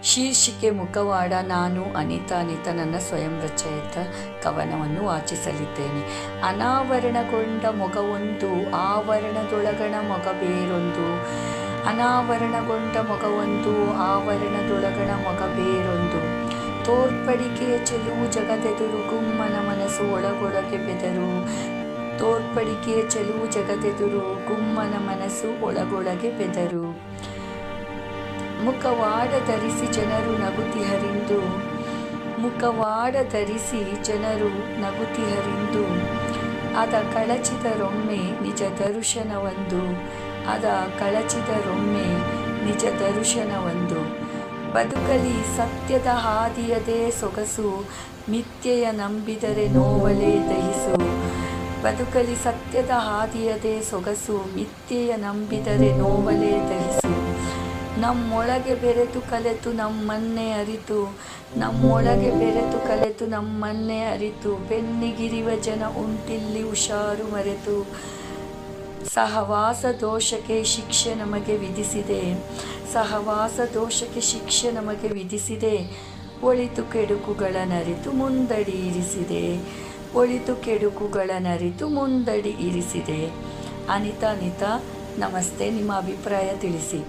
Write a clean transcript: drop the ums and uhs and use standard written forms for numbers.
ಶೀರ್ಷಿಕೆ ಮುಖವಾಡ. ನಾನು ಅನಿತಾ ನನ್ನ ಸ್ವಯಂ ರಚಯಿತ ಕವನವನ್ನು ವಾಚಿಸಲಿದ್ದೇನೆ. ಅನಾವರಣಗೊಂಡ ಮೊಗವೊಂದು, ಆವರಣದೊಳಗಣ ಮೊಗ ಬೇರೊಂದು. ಅನಾವರಣಗೊಂಡ ಮೊಗವೊಂದು, ಆವರಣದೊಳಗಣ ಮೊಗ ಬೇರೊಂದು. ತೋರ್ಪಡಿಕೆಯ ಚೆಲುವು ಜಗದೆದುರು, ಗುಮ್ಮನ ಮನಸ್ಸು ಒಳಗೊಳಗೆ ಬೆದರು. ತೋರ್ಪಡಿಕೆಯ ಚೆಲುವು ಜಗದೆದುರು, ಗುಮ್ಮನ ಮನಸ್ಸು ಒಳಗೊಳಗೆ ಬೆದರು. ಮುಖವಾಡ ಧರಿಸಿ ಜನರು ನಗುತ್ತಿಹರಿಂದು. ಮುಖವಾಡ ಧರಿಸಿ ಜನರು ನಗುತ್ತಿಹರಿಂದು. ಅದ ಕಳಚಿದರೊಮ್ಮೆ ನಿಜ ದರ್ಶನವೊಂದು. ಅದ ಕಳಚಿದರೊಮ್ಮೆ ನಿಜ ದರ್ಶನವೊಂದು. ಬದುಕಲಿ ಸತ್ಯದ ಹಾದಿಯದೇ ಸೊಗಸು, ಮಿಥ್ಯೆಯ ನಂಬಿದರೆ ನೋವಲೇ ದಹಿಸು. ಬದುಕಲಿ ಸತ್ಯದ ಹಾದಿಯದೇ ಸೊಗಸು, ಮಿಥ್ಯೆಯ ನಂಬಿದರೆ ನೋವಲೇ ದಹಿಸು. ನಮ್ಮೊಳಗೆ ಬೆರೆತು ಕಲೆತು ನಮ್ಮನ್ನೇ ಅರಿತು. ನಮ್ಮೊಳಗೆ ಬೆರೆತು ಕಲೆತು ನಮ್ಮನ್ನೇ ಅರಿತು. ಬೆನ್ನಿಗಿರಿವ ಜನ ಉಂಟಿಲ್ಲಿ ಹುಷಾರು ಮರೆತು. ಸಹವಾಸ ದೋಷಕ್ಕೆ ಶಿಕ್ಷೆ ನಮಗೆ ವಿಧಿಸಿದೆ. ಸಹವಾಸ ದೋಷಕ್ಕೆ ಶಿಕ್ಷೆ ನಮಗೆ ವಿಧಿಸಿದೆ. ಒಳಿತು ಕೆಡುಕುಗಳನ್ನರಿತು ಮುಂದಡಿ ಇರಿಸಿದೆ. ಒಳಿತು ಕೆಡುಕುಗಳನ್ನರಿತು ಮುಂದಡಿ ಇರಿಸಿದೆ. ಅನಿತಾ, ನಮಸ್ತೆ. ನಿಮ್ಮ ಅಭಿಪ್ರಾಯ ತಿಳಿಸಿ.